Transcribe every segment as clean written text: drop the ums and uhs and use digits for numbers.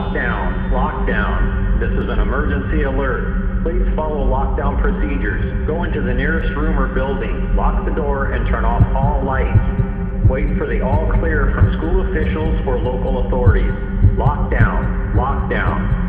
Lockdown, lockdown. This is an emergency alert. Please follow lockdown procedures. Go into the nearest room or building, lock the door, and turn off all lights. Wait for the all clear from school officials or local authorities. Lockdown, lockdown.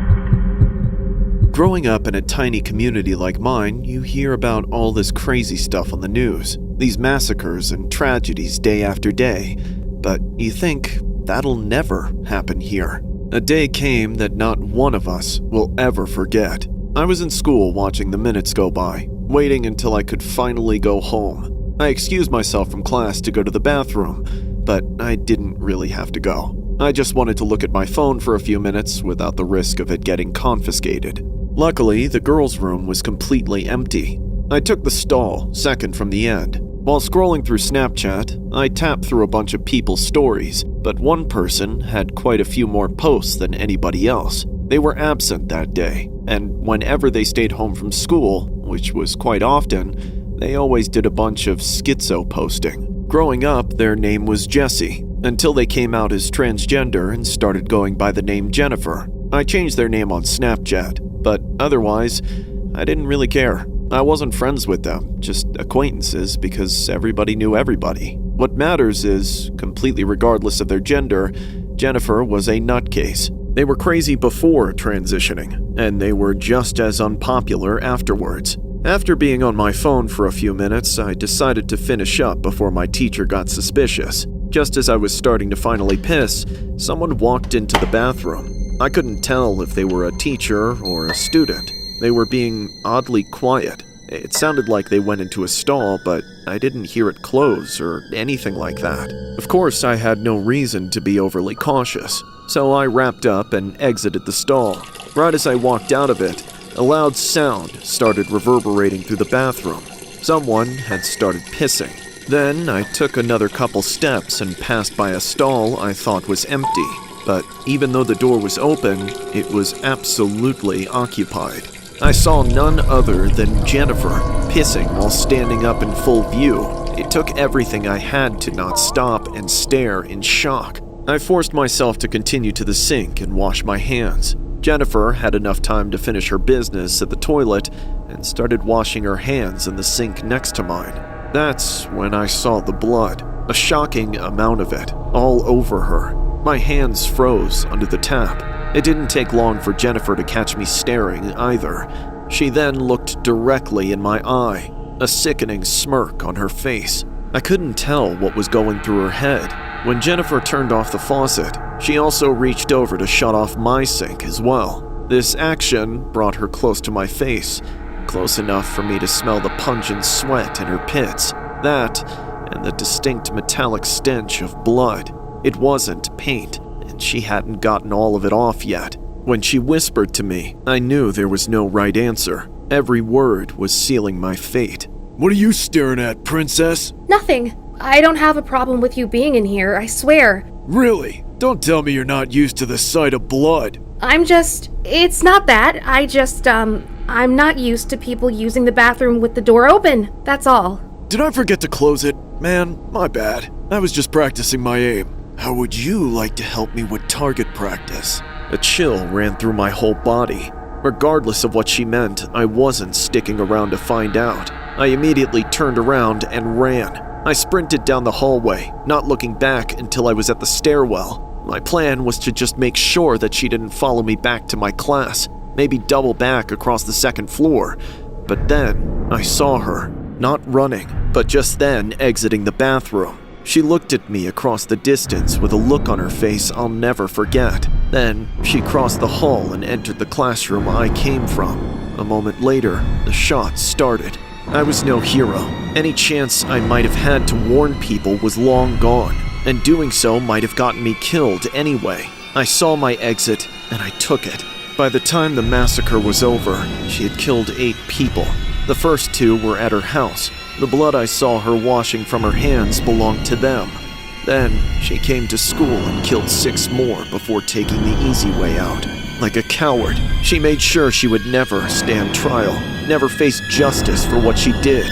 Growing up in a tiny community like mine, you hear about all this crazy stuff on the news, these massacres and tragedies day after day, but you think that'll never happen here. A day came that not one of us will ever forget. I was in school watching the minutes go by, waiting until I could finally go home. I excused myself from class to go to the bathroom, but I didn't really have to go. I just wanted to look at my phone for a few minutes without the risk of it getting confiscated. Luckily, the girls' room was completely empty. I took the stall, second from the end. While scrolling through Snapchat, I tapped through a bunch of people's stories, but one person had quite a few more posts than anybody else. They were absent that day, and whenever they stayed home from school, which was quite often, they always did a bunch of schizo posting. Growing up, their name was Jessie, until they came out as transgender and started going by the name Jennifer. I changed their name on Snapchat, but otherwise, I didn't really care. I wasn't friends with them, just acquaintances because everybody knew everybody. What matters is, completely regardless of their gender, Jennifer was a nutcase. They were crazy before transitioning, and they were just as unpopular afterwards. After being on my phone for a few minutes, I decided to finish up before my teacher got suspicious. Just as I was starting to finally piss, someone walked into the bathroom. I couldn't tell if they were a teacher or a student. They were being oddly quiet. It sounded like they went into a stall, but I didn't hear it close or anything like that. Of course, I had no reason to be overly cautious, so I wrapped up and exited the stall. Right as I walked out of it, a loud sound started reverberating through the bathroom. Someone had started pissing. Then I took another couple steps and passed by a stall I thought was empty. But even though the door was open, it was absolutely occupied. I saw none other than Jennifer pissing while standing up in full view. It took everything I had to not stop and stare in shock. I forced myself to continue to the sink and wash my hands. Jennifer had enough time to finish her business at the toilet and started washing her hands in the sink next to mine. That's when I saw the blood, a shocking amount of it, all over her. My hands froze under the tap. It didn't take long for Jennifer to catch me staring either. She then looked directly in my eye, a sickening smirk on her face. I couldn't tell what was going through her head. When Jennifer turned off the faucet, she also reached over to shut off my sink as well. This action brought her close to my face, close enough for me to smell the pungent sweat in her pits. That, and the distinct metallic stench of blood. It wasn't paint, and she hadn't gotten all of it off yet. When she whispered to me, I knew there was no right answer. Every word was sealing my fate. "What are you staring at, princess?" Nothing. I don't have a problem with you being in here, I swear. Really? Don't tell me you're not used to the sight of blood. It's not that. I'm not used to people using the bathroom with the door open. That's all. Did I forget to close it? Man, my bad. I was just practicing my aim. How would you like to help me with target practice? A chill ran through my whole body. Regardless of what she meant, I wasn't sticking around to find out. I immediately turned around and ran. I sprinted down the hallway, not looking back until I was at the stairwell. My plan was to just make sure that she didn't follow me back to my class, maybe double back across the second floor. But then, I saw her, not running, but just then exiting the bathroom. She looked at me across the distance with a look on her face I'll never forget. Then, she crossed the hall and entered the classroom I came from. A moment later, the shots started. I was no hero. Any chance I might have had to warn people was long gone, and doing so might have gotten me killed anyway. I saw my exit, and I took it. By the time the massacre was over, she had killed 8 people. The first 2 were at her house. The blood I saw her washing from her hands belonged to them. Then, she came to school and killed 6 more before taking the easy way out. Like a coward, she made sure she would never stand trial, never face justice for what she did,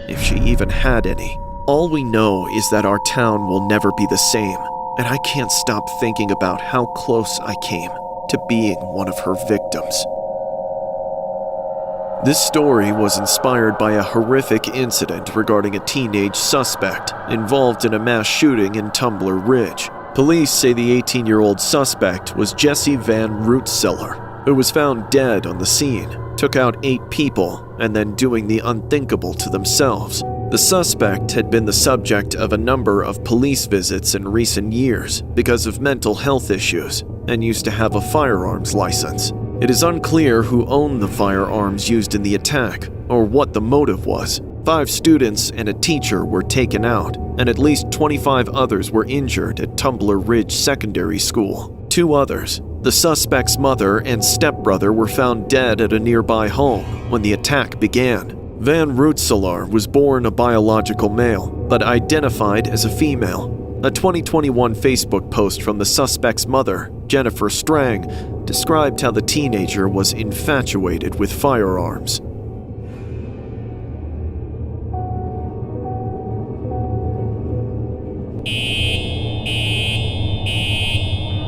if she even had any. All we know is that our town will never be the same, and I can't stop thinking about how close I came. to being one of her victims. This story was inspired by a horrific incident regarding a teenage suspect involved in a mass shooting in Tumbler Ridge. Police say the 18-year-old suspect was Jesse Van Rootselaar, who was found dead on the scene, took out 8 people, and then doing the unthinkable to themselves. The suspect had been the subject of a number of police visits in recent years because of mental health issues and used to have a firearms license. It is unclear who owned the firearms used in the attack or what the motive was. 5 students and a teacher were taken out, and at least 25 others were injured at Tumbler Ridge Secondary School. 2 others, the suspect's mother and stepbrother, were found dead at a nearby home when the attack began. Van Rootselaar was born a biological male, but identified as a female. A 2021 Facebook post from the suspect's mother, Jennifer Strang, described how the teenager was infatuated with firearms.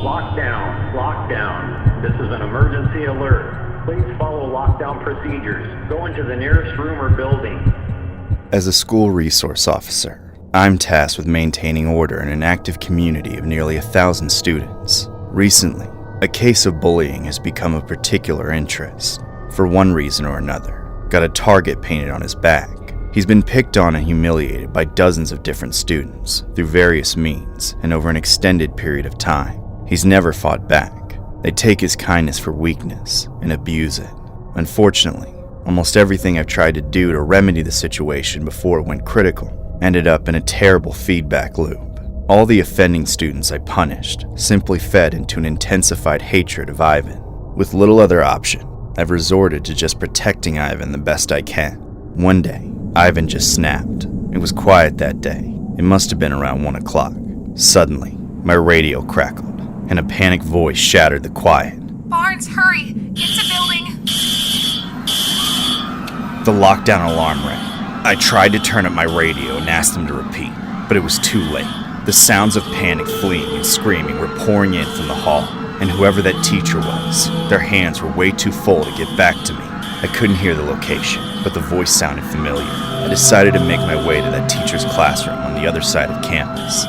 Lockdown, lockdown. This is an emergency alert. Please follow lockdown procedures. Go into the nearest room or building. As a school resource officer, I'm tasked with maintaining order in an active community of nearly 1,000 students. Recently, a case of bullying has become of particular interest. For one reason or another, got a target painted on his back. He's been picked on and humiliated by dozens of different students through various means and over an extended period of time. He's never fought back. They take his kindness for weakness and abuse it. Unfortunately, almost everything I've tried to do to remedy the situation before it went critical ended up in a terrible feedback loop. All the offending students I punished simply fed into an intensified hatred of Ivan. With little other option, I've resorted to just protecting Ivan the best I can. One day, Ivan just snapped. It was quiet that day. It must have been around 1 o'clock. Suddenly, my radio crackled, and a panicked voice shattered the quiet. Barnes, hurry! Get to building! The lockdown alarm rang. I tried to turn up my radio and asked them to repeat, but it was too late. The sounds of panic, fleeing, and screaming were pouring in from the hall, and whoever that teacher was, their hands were way too full to get back to me. I couldn't hear the location, but the voice sounded familiar. I decided to make my way to that teacher's classroom on the other side of campus.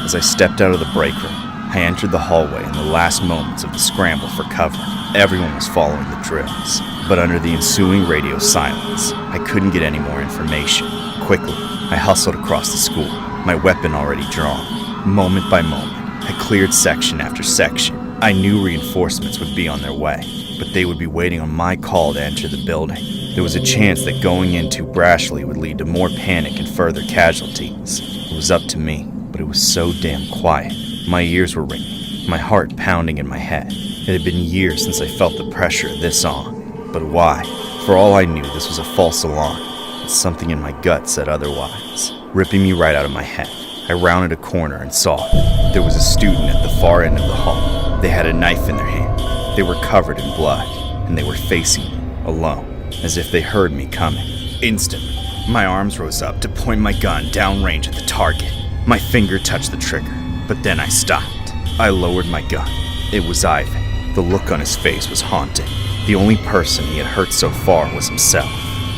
As I stepped out of the break room, I entered the hallway in the last moments of the scramble for cover. Everyone was following the drills, but under the ensuing radio silence, I couldn't get any more information. Quickly, I hustled across the school, my weapon already drawn. Moment by moment, I cleared section after section. I knew reinforcements would be on their way, but they would be waiting on my call to enter the building. There was a chance that going in too brashly would lead to more panic and further casualties. It was up to me, but it was so damn quiet. My ears were ringing, my heart pounding in my head. It had been years since I felt the pressure this on. But why? For all I knew, this was a false alarm, but something in my gut said otherwise. Ripping me right out of my head, I rounded a corner and saw it. There was a student at the far end of the hall. They had a knife in their hand. They were covered in blood, and they were facing me, alone, as if they heard me coming. Instantly, my arms rose up to point my gun downrange at the target. My finger touched the trigger, but then I stopped. I lowered my gun. It was Ivan. The look on his face was haunting. The only person he had hurt so far was himself.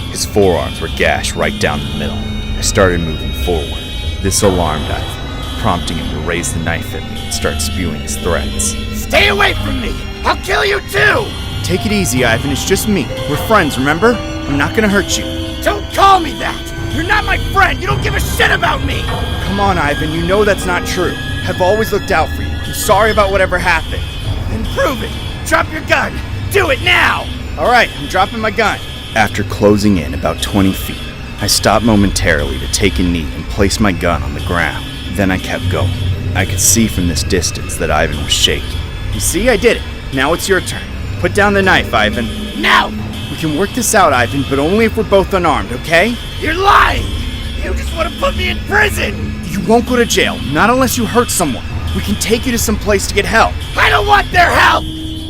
His forearms were gashed right down the middle. I started moving forward. This alarmed Ivan, prompting him to raise the knife at me and start spewing his threats. Stay away from me! I'll kill you too! Take it easy, Ivan. It's just me. We're friends, remember? I'm not gonna hurt you. Don't call me that! You're not my friend! You don't give a shit about me! Come on, Ivan. You know that's not true. I've always looked out for you. I'm sorry about whatever happened. Then prove it! Drop your gun! Do it now! All right, I'm dropping my gun. After closing in about 20 feet, I stopped momentarily to take a knee and place my gun on the ground. Then I kept going. I could see from this distance that Ivan was shaking. You see, I did it. Now it's your turn. Put down the knife, Ivan. Now! We can work this out, Ivan, but only if we're both unarmed, okay? You're lying! You just want to put me in prison! You won't go to jail, not unless you hurt someone. We can take you to some place to get help. I don't want their help!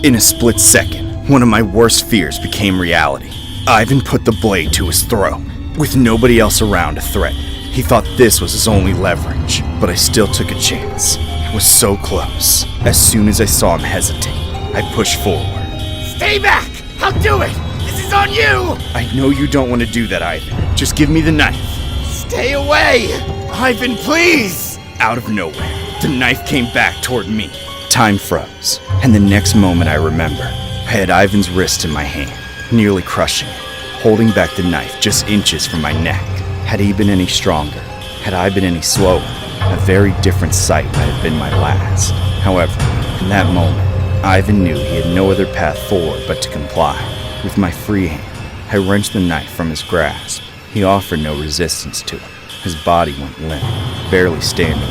In a split second, one of my worst fears became reality. Ivan put the blade to his throat. With nobody else around to threaten, He thought this was his only leverage, but I still took a chance. I was so close. As soon as I saw him hesitate, I pushed forward. Stay back! I'll do it! This is on you! I know you don't want to do that, Ivan. Just give me the knife. Stay away! Ivan, please! Out of nowhere, the knife came back toward me. Time froze, and the next moment I remember, I had Ivan's wrist in my hand, nearly crushing it, holding back the knife just inches from my neck. Had he been any stronger, had I been any slower, a very different sight might have been my last. However, in that moment, Ivan knew he had no other path forward but to comply. With my free hand, I wrenched the knife from his grasp. He offered no resistance to it. His body went limp, barely standing.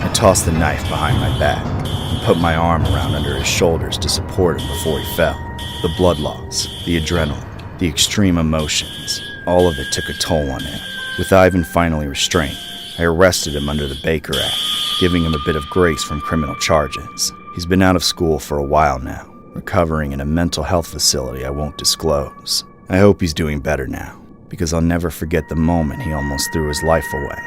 I tossed the knife behind my back and put my arm around under his shoulders to support him before he fell. The blood loss, the adrenaline, the extreme emotions, all of it took a toll on him. With Ivan finally restrained, I arrested him under the Baker Act, giving him a bit of grace from criminal charges. He's been out of school for a while now, recovering in a mental health facility I won't disclose. I hope he's doing better now, because I'll never forget the moment he almost threw his life away.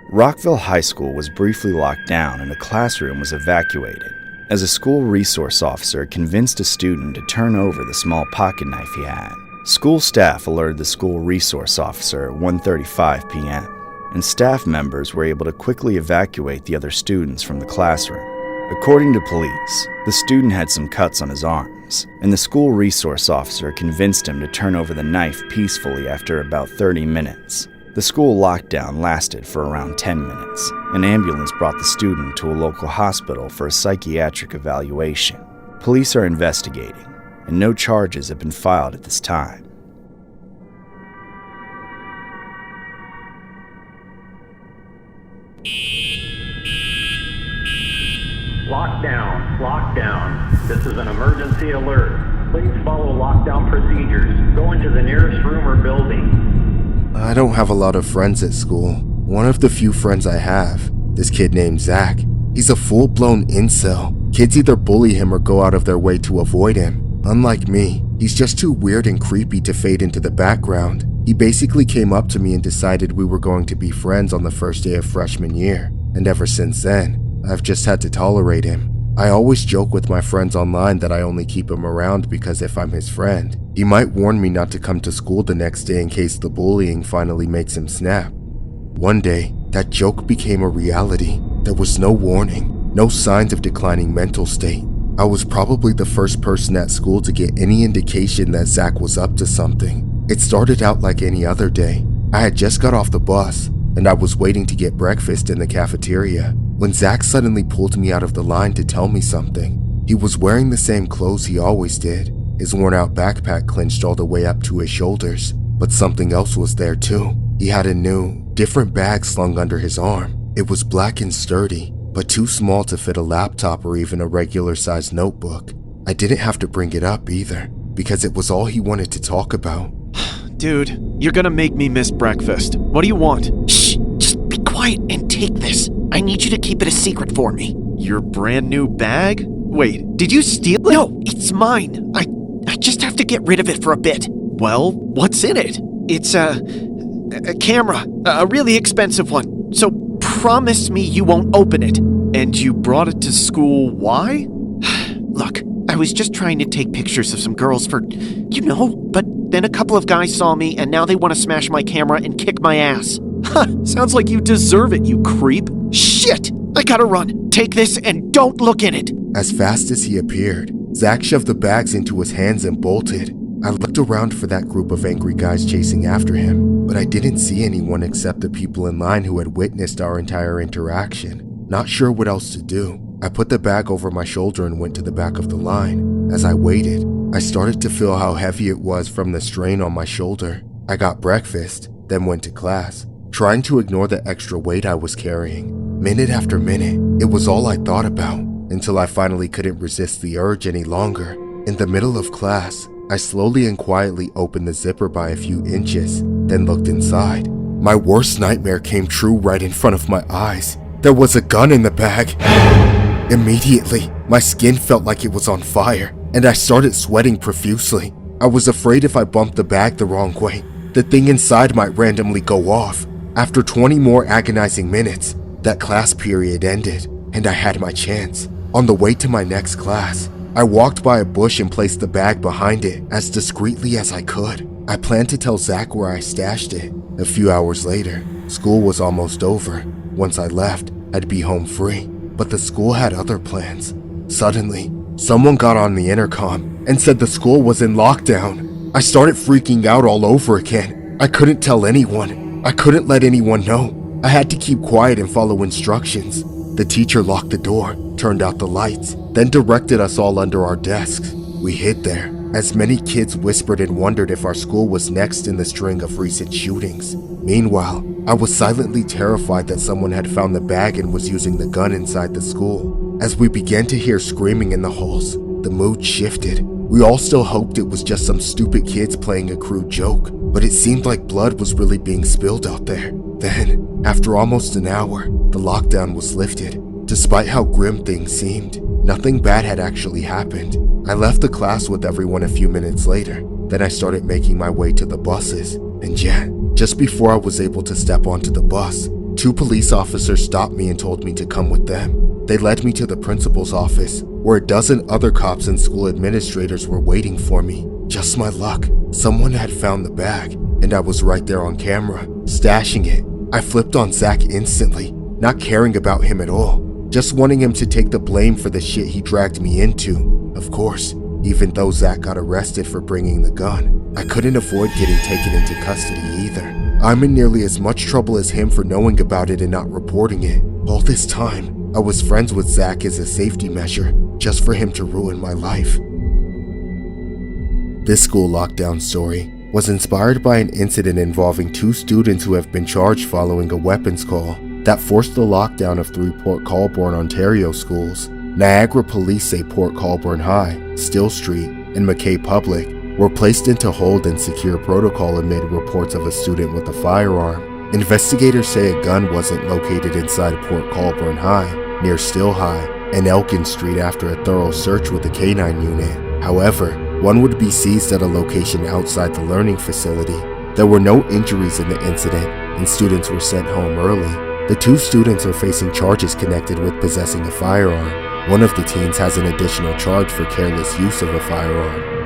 Rockville High School was briefly locked down and a classroom was evacuated, as a school resource officer convinced a student to turn over the small pocket knife he had. School staff alerted the school resource officer at 1:35 p.m., and staff members were able to quickly evacuate the other students from the classroom. According to police, the student had some cuts on his arms, and the school resource officer convinced him to turn over the knife peacefully after about 30 minutes. The school lockdown lasted for around 10 minutes. An ambulance brought the student to a local hospital for a psychiatric evaluation. Police are investigating, and no charges have been filed at this time. Lockdown, lockdown. This is an emergency alert. Please follow lockdown procedures. Go into the nearest room or building. I don't have a lot of friends at school. One of the few friends I have, this kid named Zach, he's a full-blown incel. Kids either bully him or go out of their way to avoid him. Unlike me, he's just too weird and creepy to fade into the background. He basically came up to me and decided we were going to be friends on the first day of freshman year, and ever since then, I've just had to tolerate him. I always joke with my friends online that I only keep him around because if I'm his friend, he might warn me not to come to school the next day in case the bullying finally makes him snap. One day, that joke became a reality. There was no warning, no signs of declining mental state. I was probably the first person at school to get any indication that Zach was up to something. It started out like any other day. I had just got off the bus, and I was waiting to get breakfast in the cafeteria, when Zach suddenly pulled me out of the line to tell me something. He was wearing the same clothes he always did, his worn-out backpack clinched all the way up to his shoulders, but something else was there too. He had a new, different bag slung under his arm. It was black and sturdy, but too small to fit a laptop or even a regular-sized notebook. I didn't have to bring it up either, because it was all he wanted to talk about. Dude, you're gonna make me miss breakfast. What do you want? Shh! Just be quiet and take this. I need you to keep it a secret for me. Your brand new bag? Wait, did you steal it? No, it's mine. I just have to get rid of it for a bit. Well, what's in it? It's a camera, a really expensive one. So promise me you won't open it. And you brought it to school, why? Look, I was just trying to take pictures of some girls for, but then a couple of guys saw me and now they want to smash my camera and kick my ass. Sounds like you deserve it, you creep. Shit! I gotta run. Take this and don't look in it. As fast as he appeared, Zach shoved the bags into his hands and bolted. I looked around for that group of angry guys chasing after him, but I didn't see anyone except the people in line who had witnessed our entire interaction. Not sure what else to do, I put the bag over my shoulder and went to the back of the line. As I waited, I started to feel how heavy it was from the strain on my shoulder. I got breakfast, then went to class, trying to ignore the extra weight I was carrying. Minute after minute, it was all I thought about, until I finally couldn't resist the urge any longer. In the middle of class, I slowly and quietly opened the zipper by a few inches, then looked inside. My worst nightmare came true right in front of my eyes. There was a gun in the bag. Immediately, my skin felt like it was on fire, and I started sweating profusely. I was afraid if I bumped the bag the wrong way, the thing inside might randomly go off. After 20 more agonizing minutes, that class period ended, and I had my chance. On the way to my next class, I walked by a bush and placed the bag behind it as discreetly as I could. I planned to tell Zach where I stashed it. A few hours later, school was almost over. Once I left, I'd be home free. But the school had other plans. Suddenly, someone got on the intercom and said the school was in lockdown. I started freaking out all over again. I couldn't tell anyone. I couldn't let anyone know. I had to keep quiet and follow instructions. The teacher locked the door, turned out the lights, then directed us all under our desks. We hid there, as many kids whispered and wondered if our school was next in the string of recent shootings. Meanwhile, I was silently terrified that someone had found the bag and was using the gun inside the school. As we began to hear screaming in the halls, the mood shifted. We all still hoped it was just some stupid kids playing a crude joke, but it seemed like blood was really being spilled out there. Then, after almost an hour, the lockdown was lifted. Despite how grim things seemed, nothing bad had actually happened. I left the class with everyone a few minutes later. Then I started making my way to the buses. And yeah, just before I was able to step onto the bus, 2 police officers stopped me and told me to come with them. They led me to the principal's office, where a dozen other cops and school administrators were waiting for me. Just my luck, someone had found the bag, and I was right there on camera, stashing it. I flipped on Zach instantly, not caring about him at all, just wanting him to take the blame for the shit he dragged me into. Of course, even though Zach got arrested for bringing the gun, I couldn't avoid getting taken into custody either. I'm in nearly as much trouble as him for knowing about it and not reporting it. All this time, I was friends with Zach as a safety measure, just for him to ruin my life. This school lockdown story was inspired by an incident involving 2 students who have been charged following a weapons call that forced the lockdown of 3 Port Colborne, Ontario schools. Niagara police say Port Colborne High, Still Street, and McKay Public were placed into hold and secure protocol amid reports of a student with a firearm. Investigators say a gun wasn't located inside Port Colborne High, near Still High, and Elkin Street after a thorough search with the K-9 unit. However, one would be seized at a location outside the learning facility. There were no injuries in the incident, and students were sent home early. The 2 students are facing charges connected with possessing a firearm. One of the teens has an additional charge for careless use of a firearm.